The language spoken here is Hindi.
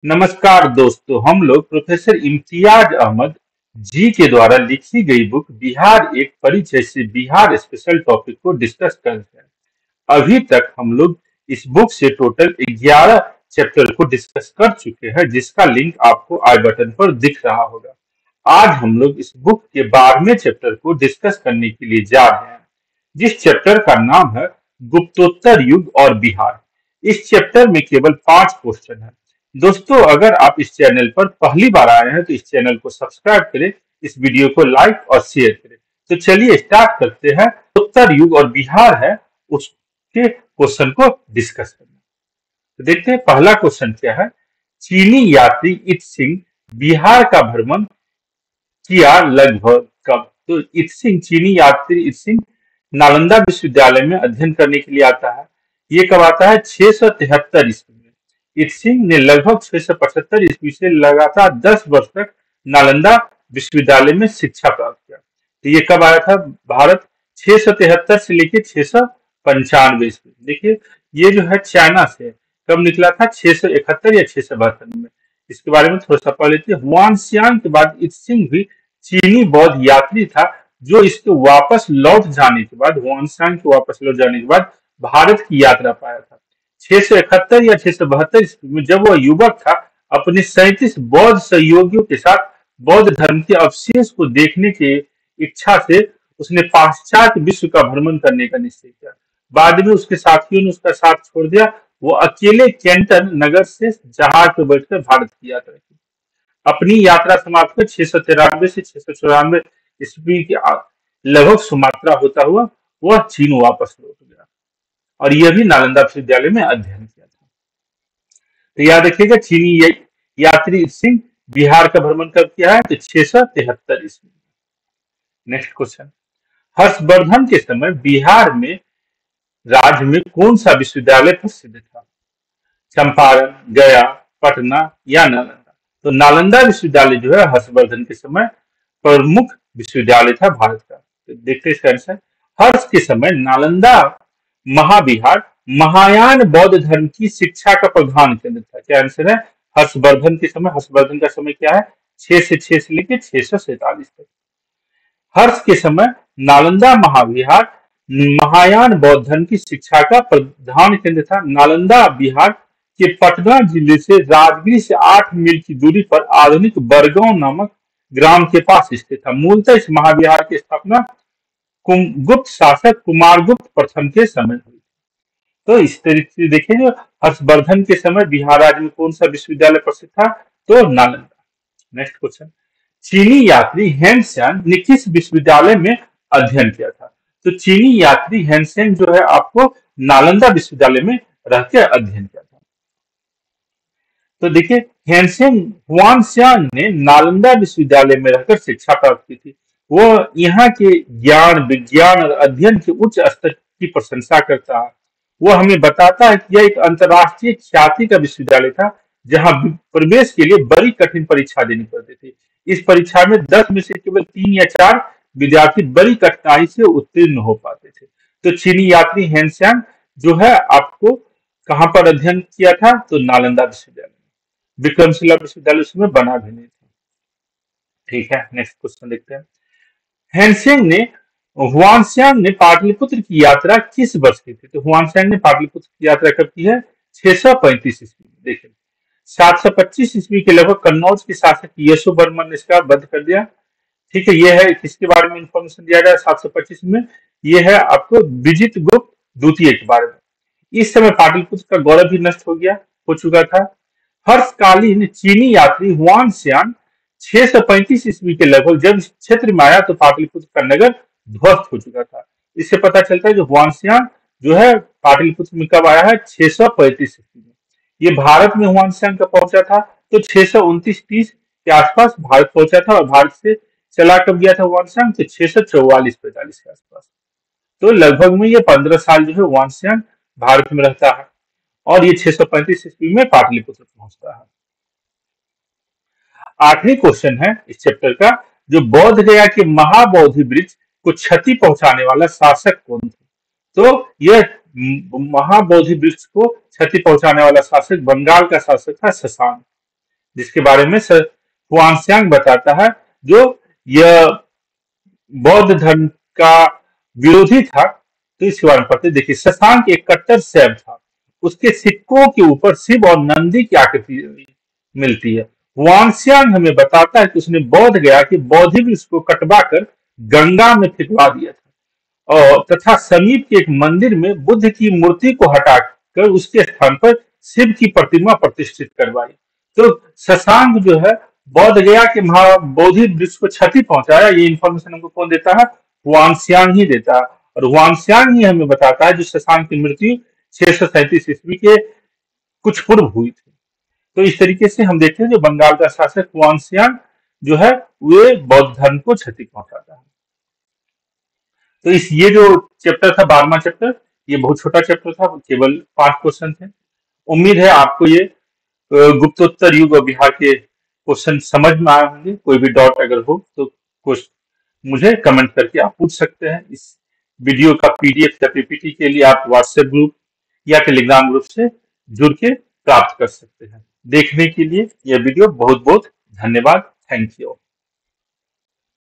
नमस्कार दोस्तों, हम लोग प्रोफेसर इम्तियाज अहमद जी के द्वारा लिखी गई बुक बिहार एक परिचय से बिहार स्पेशल टॉपिक को डिस्कस कर रहे हैं। अभी तक हम लोग इस बुक से टोटल 11 चैप्टर को डिस्कस कर चुके हैं, जिसका लिंक आपको आई बटन पर दिख रहा होगा। आज हम लोग इस बुक के 12वें चैप्टर को डिस्कस करने के लिए जा रहे हैं, जिस चैप्टर का नाम है गुप्तोत्तर युग और बिहार। इस चैप्टर में केवल 5 क्वेश्चन है। दोस्तों, अगर आप इस चैनल पर पहली बार आए हैं तो इस चैनल को सब्सक्राइब करें, इस वीडियो को लाइक और शेयर करें। तो चलिए स्टार्ट करते हैं। उत्तर युग और बिहार है, उसके क्वेश्चन को डिस्कस करना। तो देखते हैं पहला क्वेश्चन क्या है। चीनी यात्री इत सिंह बिहार का भ्रमण किया लगभग कब? तो इत सिंह, चीनी यात्री इत सिंह नालंदा विश्वविद्यालय में अध्ययन करने के लिए आता है। ये कब आता है? 673 ईस्वी में। इत सिंह ने लगभग 675 ईस्वी से लगातार 10 वर्ष तक नालंदा विश्वविद्यालय में शिक्षा प्राप्त किया। तो ये कब आया था भारत? 673 से लेके 695 ईस्वी। देखिए, ये जो है चाइना से कब निकला था? 671 या 672 में। इसके बारे में थोड़ा सा पढ़ लेते हैं। हुआनसियांग के बाद इत सिंह भी चीनी बौद्ध यात्री था, जो इसके वापस लौट जाने के बाद, हुआनसांग के वापस लौट जाने के बाद भारत की यात्रा पाया था। 671 या 672 ईस्वी में जब वह युवक था, अपने 37 बौद्ध सहयोगियों के साथ बौद्ध धर्म के अवशेष को देखने की इच्छा से उसने पाश्चात्य विश्व का भ्रमण करने का निश्चय किया। बाद में उसके साथियों ने उसका साथ छोड़ दिया। वो अकेले कैंटन नगर से जहाज पर बैठकर भारत की यात्रा की। अपनी यात्रा समाप्त कर 693 से 694 ईस्वी के लगभग सुमात्रा होता हुआ वह चीन वापस लौट गया, और यह भी नालंदा विश्वविद्यालय में अध्ययन किया था। तो याद रखिएगा, चीनी यात्री सिंह बिहार का भ्रमण कब किया है? तो 673 ईस्वी। Next question. हर्षवर्धन के समय बिहार में राज्य में कौन सा विश्वविद्यालय प्रसिद्ध था? चंपारण, गया, पटना या नालंदा? तो नालंदा विश्वविद्यालय जो है हर्षवर्धन के समय प्रमुख विश्वविद्यालय था भारत का। तो देखते हैं इसका आंसर। हर्ष के समय नालंदा महाविहार महायान बौद्ध धर्म की शिक्षा का प्रधान केंद्र था। क्या आंसर है? हर्षवर्धन के समय, हर्षवर्धन का समय क्या है? 6 से लेकर 647 तक। हर्ष के समय नालंदा महाविहार महायान बौद्ध धर्म की शिक्षा का प्रधान केंद्र था। नालंदा बिहार के पटना जिले से राजगीर से 8 मील की दूरी पर आधुनिक बरगांव नामक ग्राम के पास स्थित था। मूलतः इस महाविहार की स्थापना गुप्त शासक कुमारगुप्त प्रथम के समय हुई। तो इस तरीके से देखिए, जो हर्षवर्धन के समय बिहार राज्य में कौन सा विश्वविद्यालय प्रसिद्ध था? तो नालंदा। Next question. चीनी यात्री हेनसेन ने किस विश्वविद्यालय में अध्ययन किया था? तो चीनी यात्री हेनसेन जो है आपको नालंदा विश्वविद्यालय में रह के अध्ययन किया था। तो देखिए, हेनसेन हुआनसियांग ने नालंदा विश्वविद्यालय में रहकर शिक्षा प्राप्त की थी। वो यहाँ के ज्ञान, विज्ञान और अध्ययन के उच्च स्तर की प्रशंसा करता है। वो हमें बताता है कि यह एक अंतर्राष्ट्रीय ख्याति का विश्वविद्यालय था, जहाँ प्रवेश के लिए बड़ी कठिन परीक्षा देनी पड़ती थी। इस परीक्षा में 10 में से केवल 3 या 4 विद्यार्थी बड़ी कठिनाई से उत्तीर्ण हो पाते थे। तो चीनी यात्री हेनसेन जो है आपको कहाँ पर अध्ययन किया था? तो नालंदा विश्वविद्यालय। विक्रमशिला विश्वविद्यालय उसमें बना भी नहीं था। ठीक है, नेक्स्ट क्वेश्चन देखते हैं। हेनसेन ने हुआनसियांग ने पाटलिपुत्र की यात्रा किस वर्ष की थी? तो हुआनसियांग ने पाटलिपुत्र की यात्रा कब की है? 635 ईस्वी में। देखिए, 725 ईस्वी के लगभग कन्नौज के शासक यशोवर्मन ने इसका वध कर दिया। ठीक है, ये है किसके बारे में इंफॉर्मेशन दिया गया 725 में? ये है आपको विजित गुप्त द्वितीय के बारे में। इस समय पाटलिपुत्र का गौरव भी नष्ट हो चुका था। हर्षकालीन चीनी यात्री हुआनसियांग 635 ईस्वी के लगभग जब इस क्षेत्र में आया तो पाटलिपुत्र का नगर ध्वस्त हो चुका था। इससे पता चलता है जो हुआनसियांग जो है पाटलिपुत्र में कब आया है? 635 ईस्वी में। ये भारत में हुआनसियांग कब पहुंचा था? तो 629-30 के आसपास भारत पहुंचा था, और भारत से चला कब गया था हुआनसियांग? तो 644-45 के आसपास। तो लगभग में ये 15 साल जो है हुआनसियांग भारत में रहता है, और ये 635 ईस्वी में पाटलिपुत्र पहुंचता है। आखिरी क्वेश्चन है इस चैप्टर का, जो बौद्ध गया के महाबोधि वृक्ष को क्षति पहुंचाने वाला शासक कौन था? तो यह महाबोधि वृक्ष को क्षति पहुंचाने वाला शासक बंगाल का शासक था शशांक। जिसके बारे में हुआनसांग बताता है, जो यह बौद्ध धर्म का विरोधी था। तो इसके बारे में पढ़ते हैं। देखिए, शशांक एक कट्टर शैव था। उसके सिक्कों के ऊपर शिव और नंदी की आकृति मिलती है। वानस्यांग हमें बताता है कि उसने बौद्ध गया कि बौद्ध वृक्ष को कटवा कर गंगा में फेंकवा दिया था, और तथा समीप के एक मंदिर में बुद्ध की मूर्ति को हटाकर उसके स्थान पर शिव की प्रतिमा प्रतिष्ठित करवाई। तो शशांक जो है बौद्ध गया के महाबोधि वृक्ष को क्षति पहुंचाया, ये इन्फॉर्मेशन हमको कौन देता है? हुआनस्यांग ही देता है। और हुआनस्यांग ही हमें बताता है जो शशांक की मृत्यु 637 ईस्वी के कुछ पूर्व हुई थी। तो इस तरीके से हम देखते हैं जो बंगाल का शासक हुआनस्यांग जो है वे बौद्ध धर्म को क्षति पहुंचाता है। तो ये जो चैप्टर था 12वां चैप्टर, ये बहुत छोटा चैप्टर था, केवल 5 क्वेश्चन थे। उम्मीद है आपको ये गुप्तोत्तर युग और बिहार के क्वेश्चन समझ में आए होंगे। कोई भी डाउट अगर हो तो कुछ मुझे कमेंट करके आप पूछ सकते हैं। इस वीडियो का पीडीएफ या पीपीटी के लिए आप व्हाट्सएप ग्रुप या टेलीग्राम ग्रुप से जुड़ के प्राप्त कर सकते हैं। देखने के लिए यह वीडियो बहुत बहुत धन्यवाद। Thank you.